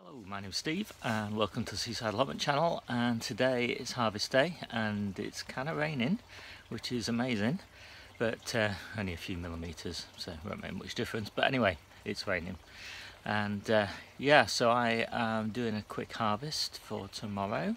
Hello, my name's Steve and welcome to the Seaside Allotment channel, and today it's harvest day and it's kind of raining, which is amazing, but only a few millimetres, so it won't make much difference. But anyway, it's raining, and yeah, so I am doing a quick harvest for tomorrow,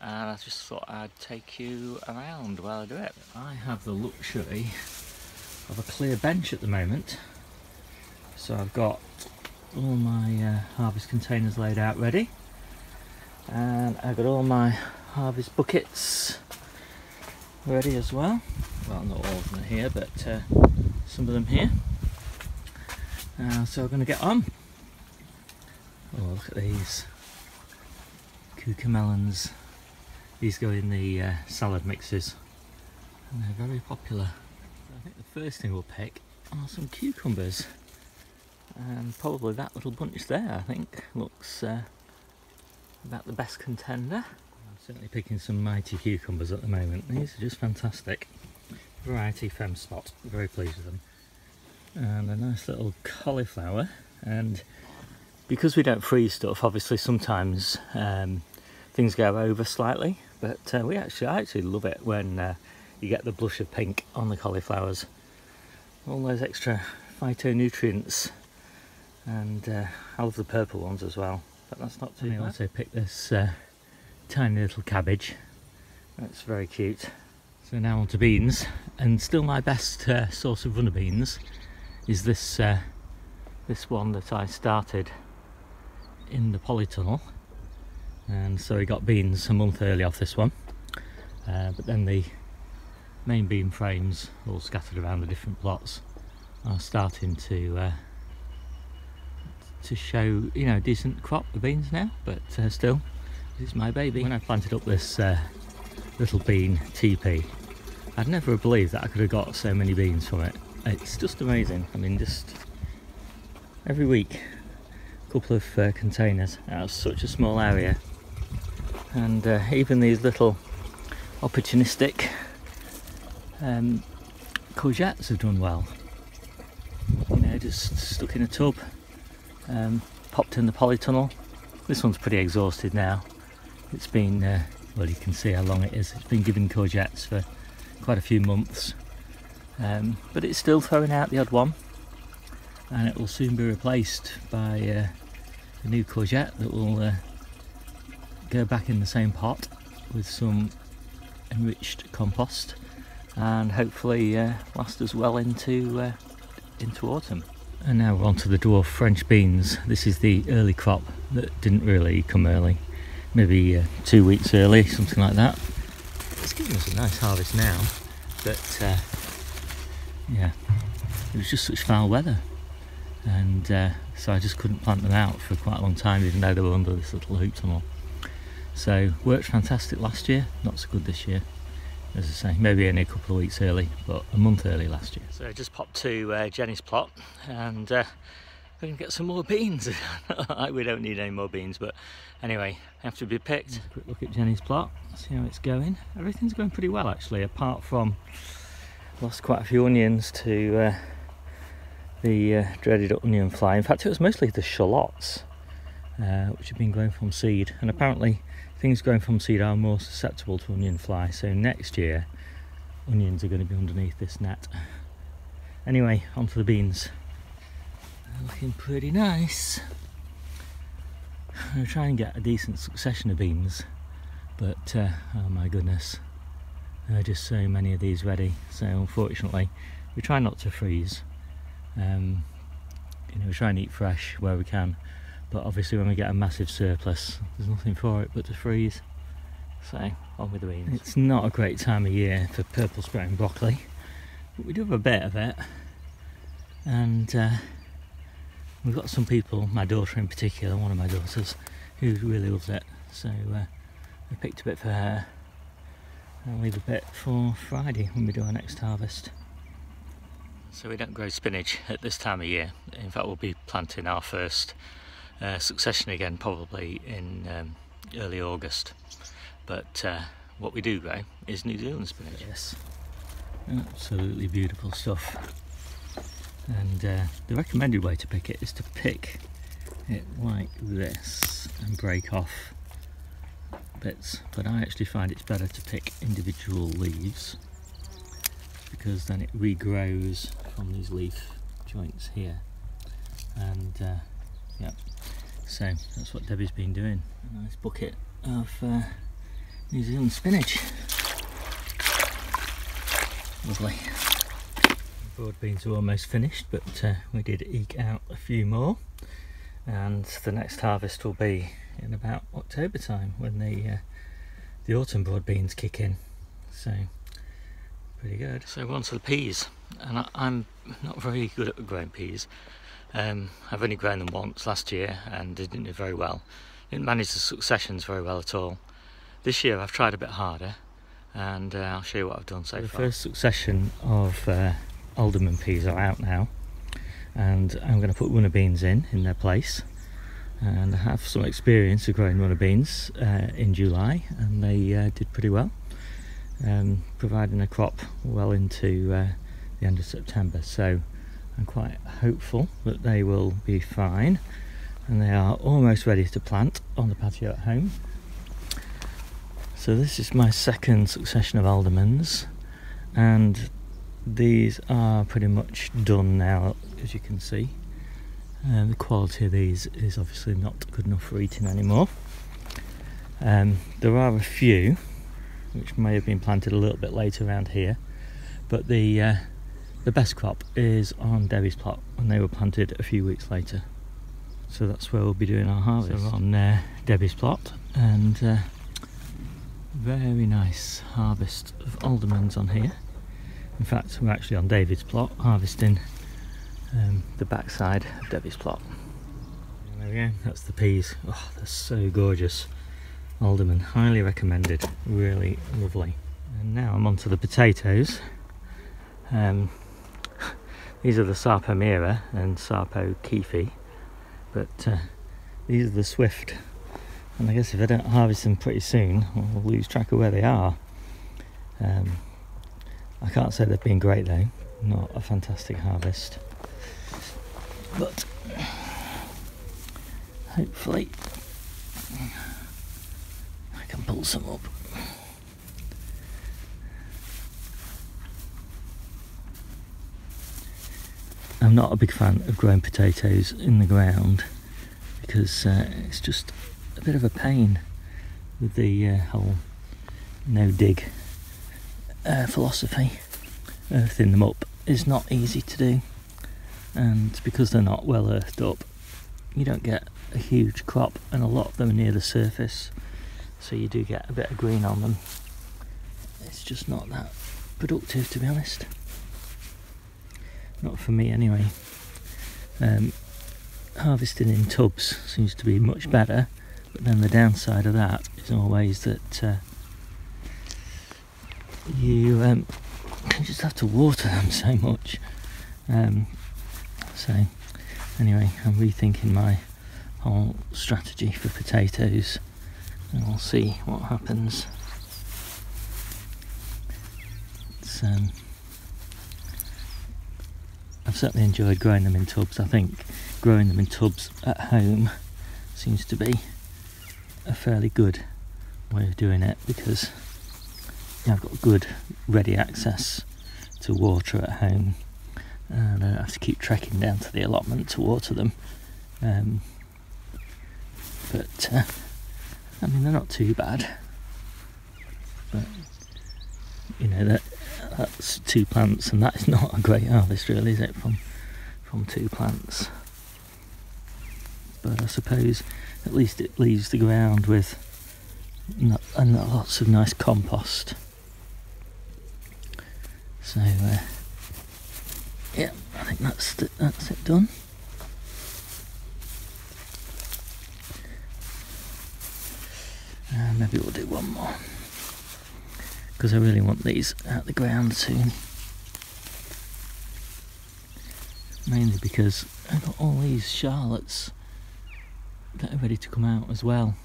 and I just thought I'd take you around while I do it. I have the luxury of a clear bench at the moment, so I've got all my harvest containers laid out ready, and I've got all my harvest buckets ready as well. Well, not all of them here, but some of them here. So we're going to get on. Oh, look at these cucamelons. These go in the salad mixes, and they're very popular. So I think the first thing we'll pick are some cucumbers. And probably that little bunch there, I think, looks about the best contender. I'm certainly picking some mighty cucumbers at the moment. These are just fantastic. Variety Fem Spot, very pleased with them. And a nice little cauliflower. And because we don't freeze stuff, obviously sometimes things go over slightly. But I actually love it when you get the blush of pink on the cauliflowers. All those extra phytonutrients. And I love the purple ones as well, but that's not too bad. I also picked this tiny little cabbage. That's very cute. So now on to beans, and still my best source of runner beans is this this one that I started in the polytunnel, and so we got beans a month early off this one, but then the main bean frames all scattered around the different plots are starting to show, you know, a decent crop of beans now, but still, this is my baby. When I planted up this little bean teepee, I'd never believed that I could have got so many beans from it. It's just amazing. I mean, just every week, a couple of containers out of such a small area, and even these little opportunistic courgettes have done well. You know, just stuck in a tub. Popped in the polytunnel. This one's pretty exhausted now. It's been, well, you can see how long it is. It's been giving courgettes for quite a few months, but it's still throwing out the odd one, and it will soon be replaced by a new courgette that will go back in the same pot with some enriched compost, and hopefully last us well into autumn. And now we're on to the dwarf French beans. This is the early crop that didn't really come early, maybe 2 weeks early, something like that. It's giving us a nice harvest now, but yeah, it was just such foul weather, and so I just couldn't plant them out for quite a long time, even though they were under this little hoop tunnel. So worked fantastic last year, not so good this year. As I say, maybe only a couple of weeks early, but a month early last year. So I just popped to Jenny's plot, and we're going to get some more beans. We don't need any more beans, but anyway, have to be picked. A quick look at Jenny's plot, see how it's going. Everything's going pretty well actually, apart from lost quite a few onions to the dreaded onion fly. In fact, it was mostly the shallots, which have been grown from seed, and apparently things growing from seed are more susceptible to onion fly, so next year onions are going to be underneath this net. Anyway, on to the beans. They're looking pretty nice. I'm going to try and get a decent succession of beans, but oh my goodness, there are just so many of these ready, so unfortunately we try not to freeze. You know, we try and eat fresh where we can, but obviously when we get a massive surplus, there's nothing for it but to freeze. So, on with the beans. It's not a great time of year for purple sprouting broccoli, but we do have a bit of it. And we've got some people, my daughter in particular, one of my daughters, who really loves it. So I picked a bit for her. I'll leave a bit for Friday when we do our next harvest. So we don't grow spinach at this time of year. In fact, we'll be planting our first succession again probably in early August, but what we do grow is New Zealand spinach. Yes, absolutely beautiful stuff. And the recommended way to pick it is to pick it like this and break off bits, but I actually find it's better to pick individual leaves because then it regrows from these leaf joints here. And yeah, so that's what Debbie's been doing. A nice bucket of New Zealand spinach. Lovely. The broad beans are almost finished, but we did eke out a few more, and the next harvest will be in about October time when the autumn broad beans kick in. So pretty good. So we're on to the peas, and I'm not very good at growing peas. I've only grown them once last year and didn't do very well. Didn't manage the successions very well at all. This year I've tried a bit harder, and I'll show you what I've done so far. The first succession of alderman peas are out now, and I'm going to put runner beans in their place. And I have some experience of growing runner beans in July, and they did pretty well, providing a crop well into the end of September. So I'm quite hopeful that they will be fine, and they are almost ready to plant on the patio at home. So this is my second succession of aldermans, and these are pretty much done now, as you can see. The quality of these is obviously not good enough for eating anymore. There are a few which may have been planted a little bit later around here, but the best crop is on Debbie's plot, and they were planted a few weeks later. So that's where we'll be doing our harvest. So we're on Debbie's plot, and very nice harvest of aldermans on here. In fact, we're actually on David's plot, harvesting the backside of Debbie's plot. And there we go, that's the peas. Oh, they're so gorgeous. Alderman, highly recommended, really lovely. And now I'm on to the potatoes. These are the Sarpo Mira and Sarpo Keefe, but these are the Swift. And I guess if I don't harvest them pretty soon, I'll lose track of where they are. I can't say they've been great though, not a fantastic harvest. But hopefully I can pull some up. I'm not a big fan of growing potatoes in the ground because it's just a bit of a pain with the whole no dig philosophy. Earthing them up is not easy to do, and because they're not well earthed up, you don't get a huge crop, and a lot of them are near the surface, so you do get a bit of green on them. It's just not that productive, to be honest. Not for me anyway. Harvesting in tubs seems to be much better, but then the downside of that is always that you just have to water them so much. So anyway, I'm rethinking my whole strategy for potatoes, and we'll see what happens. It's, I've certainly enjoyed growing them in tubs. I think growing them in tubs at home seems to be a fairly good way of doing it, because I've got good ready access to water at home, and I don't have to keep trekking down to the allotment to water them. But I mean, they're not too bad, but you know, that's 2 plants, and that is not a great harvest really, is it, from 2 plants? But I suppose at least it leaves the ground with lots of nice compost. So yeah, I think that's it done. And maybe we'll do one more, because I really want these out the ground soon. Mainly because I've got all these Charlottes that are ready to come out as well.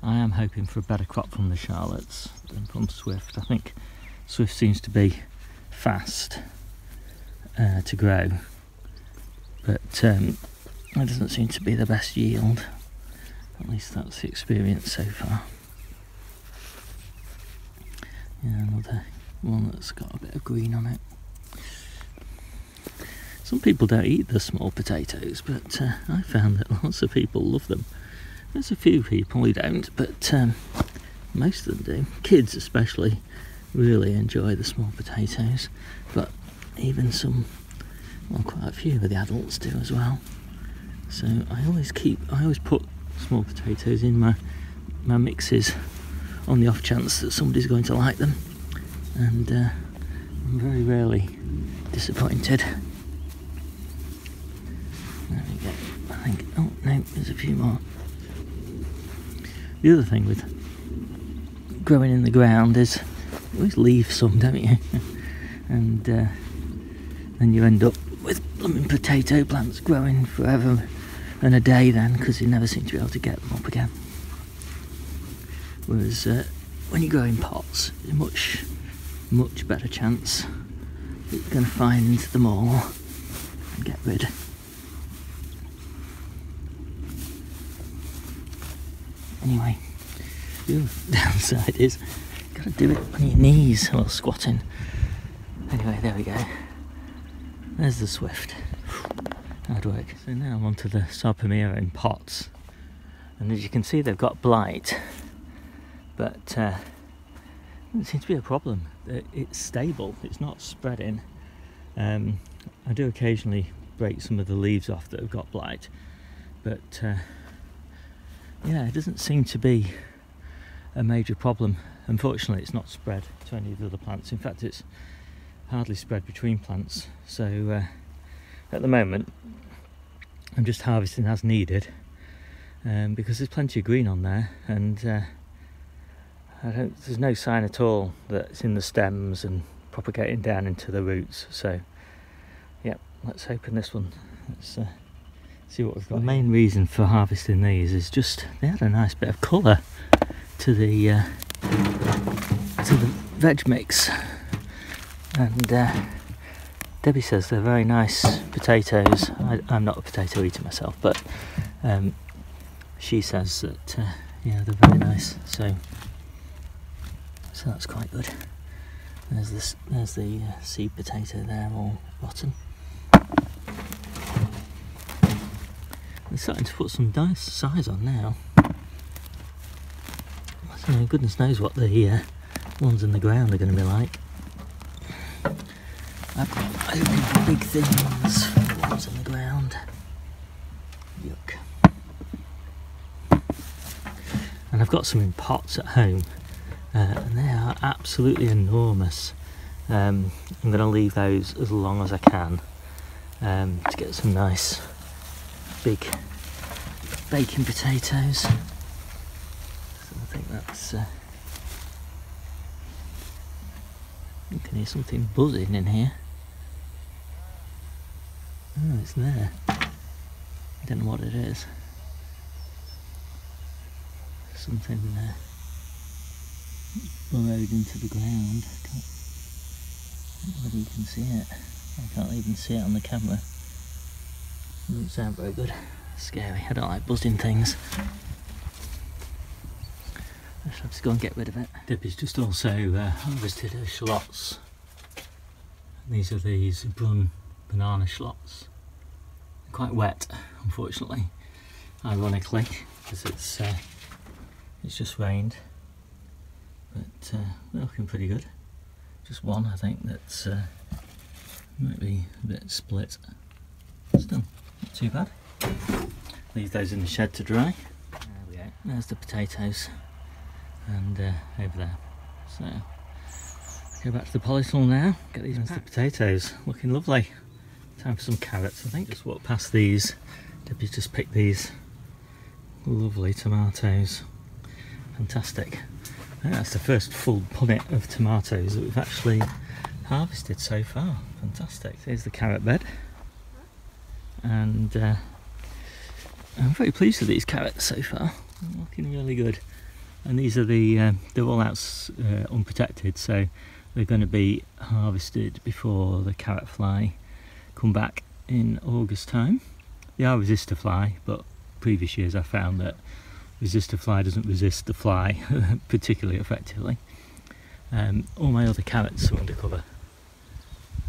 I am hoping for a better crop from the Charlottes than from Swift. I think Swift seems to be fast to grow, but it doesn't seem to be the best yield. At least that's the experience so far. Yeah, another one that's got a bit of green on it. Some people don't eat the small potatoes, but I found that lots of people love them. There's a few people who don't, but most of them do. Kids especially really enjoy the small potatoes, but even some, well, quite a few of the adults do as well. So I always put small potatoes in my mixes on the off chance that somebody's going to like them, and I'm very rarely disappointed. There we go. I think, oh no, there's a few more. The other thing with growing in the ground is you always leave some, don't you? And then you end up with blooming potato plants growing forever and a day then, because you never seem to be able to get them up again. Whereas when you grow in pots, there's much better chance that you're going to find them all and get rid. Anyway, the other downside is you've got to do it on your knees while squatting. Anyway, there we go. There's the swift. Hard work. So now I'm onto the Sarpamira in pots, and as you can see they've got blight, but it doesn't seem to be a problem. It's stable, it's not spreading. I do occasionally break some of the leaves off that have got blight, but yeah, it doesn't seem to be a major problem. Unfortunately, it's not spread to any of the other plants. In fact, it's hardly spread between plants. So at the moment I'm just harvesting as needed, because there's plenty of green on there, and there's no sign at all that it's in the stems and propagating down into the roots. So yeah, let's open this one. Let's see what we've got. The main reason for harvesting these is just they had a nice bit of colour to the veg mix, and Debbie says they're very nice potatoes. I'm not a potato eater myself, but she says that yeah, they're very nice. So that's quite good. There's the seed potato there, all rotten. They're starting to put some nice size on now. So goodness knows what the ones in the ground are going to be like. I've got hoping for big things for the ones in the ground. Yuck. And I've got some in pots at home, and they are absolutely enormous. I'm going to leave those as long as I can to get some nice big baking potatoes. So I think that's you can hear something buzzing in here. Oh, it's there. I don't know what it is. Something burrowed into the ground. I don't know whether you can see it. I can't even see it on the camera. Doesn't sound very good. Scary. I don't like buzzing things. I just have to go and get rid of it. Debbie's just also harvested her shallots. These are these brun banana shallots. They're quite wet, unfortunately, ironically, because it's just rained. But they're looking pretty good. Just one, I think, that's might be a bit split. Still, not too bad. Leave those in the shed to dry. There we go. There's the potatoes, and over there. So go back to the polytunnel now. Get these the potatoes, looking lovely. Time for some carrots. I think just walk past these. Debbie's just picked these lovely tomatoes. Fantastic. I think that's the first full punnet of tomatoes that we've actually harvested so far. Fantastic. Here's the carrot bed, and I'm very pleased with these carrots so far. They're looking really good. And these are they're all out unprotected, so they're going to be harvested before the carrot fly come back in August time. They are resistor fly, but previous years I found that resistor fly doesn't resist the fly particularly effectively. All my other carrots are under cover,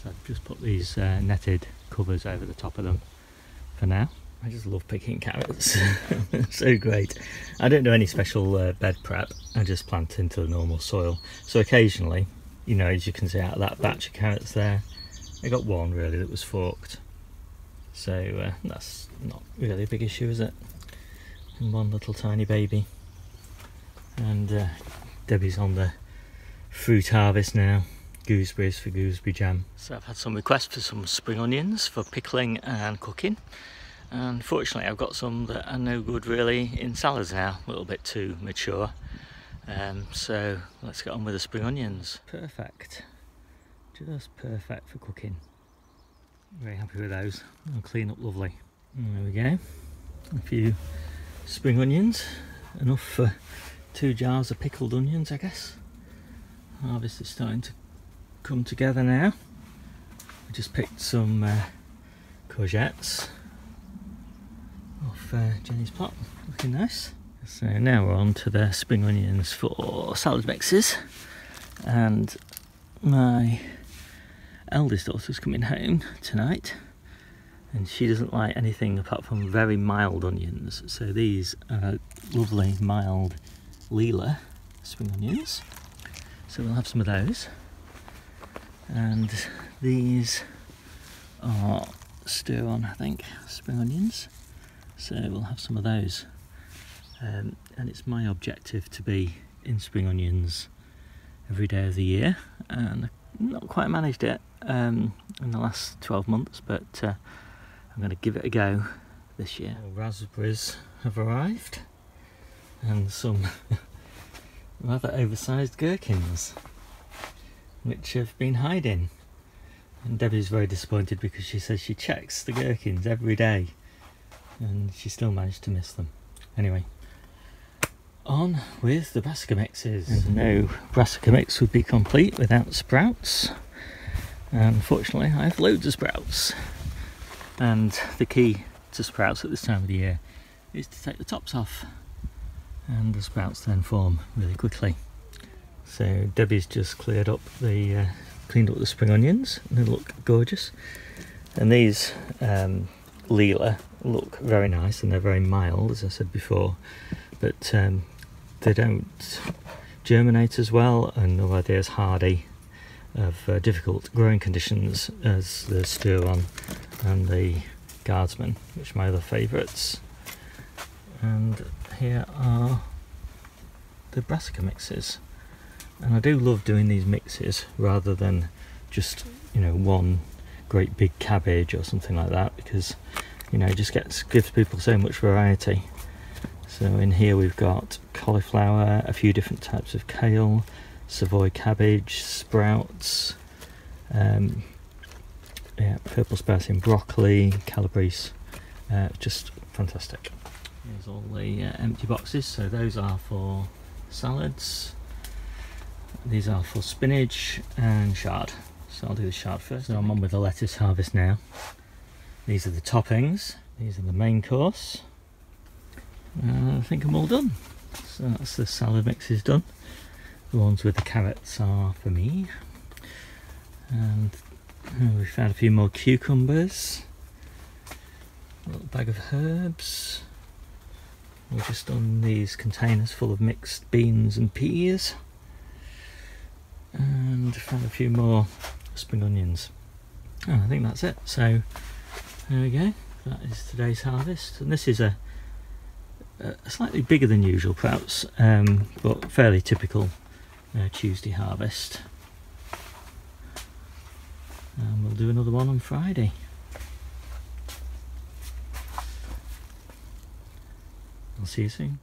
so I've just put these netted covers over the top of them for now. I just love picking carrots. So great. I don't do any special bed prep, I just plant into the normal soil. So occasionally, you know, as you can see out of that batch of carrots there, I got one really that was forked. So that's not really a big issue, is it? And one little tiny baby. And Debbie's on the fruit harvest now. Gooseberries for gooseberry jam. So I've had some requests for some spring onions for pickling and cooking. And fortunately I've got some that are no good really in salads now, a little bit too mature. So let's get on with the spring onions. Perfect, just perfect for cooking. Very happy with those, they'll clean up lovely. And there we go, a few spring onions, enough for 2 jars of pickled onions I guess. Harvest is starting to come together now. I just picked some courgettes off Jennie's plot, looking nice. So now we're on to the spring onions for salad mixes, and my eldest daughter's coming home tonight and she doesn't like anything apart from very mild onions, so these are lovely mild Leela spring onions, so we'll have some of those. And these are stir on, I think, spring onions, so we'll have some of those. And it's my objective to be in spring onions every day of the year, and I've not quite managed it in the last 12 months, but I'm going to give it a go this year. Raspberries have arrived, and some rather oversized gherkins which have been hiding, and Debbie's very disappointed because she says she checks the gherkins every day and she still managed to miss them. Anyway, on with the brassica mixes. And no brassica mix would be complete without sprouts, and fortunately I have loads of sprouts, and the key to sprouts at this time of the year is to take the tops off, and the sprouts then form really quickly. So Debbie's just cleaned up the spring onions, and they look gorgeous. And these Leela look very nice, and they're very mild, as I said before, but they don't germinate as well, and nor are they as hardy of difficult growing conditions as the stir-on and the guardsman, which are my other favourites. And here are the brassica mixes. And I do love doing these mixes rather than just, you know, one great big cabbage or something like that, because, you know, it just gives people so much variety. So in here we've got cauliflower, a few different types of kale, Savoy cabbage, sprouts, purple sprouting broccoli, calabrese, just fantastic. Here's all the empty boxes, so those are for salads. These are for spinach and chard, so I'll do the chard first. So I'm on with the lettuce harvest now. These are the toppings, these are the main course. I think I'm all done. So that's the salad mixes done. The ones with the carrots are for me. And we found a few more cucumbers. A little bag of herbs. We're just on these containers full of mixed beans and peas. And found a few more spring onions. And I think that's it. So there we go. That is today's harvest. And this is a slightly bigger than usual perhaps, but fairly typical Tuesday harvest. And we'll do another one on Friday. I'll see you soon.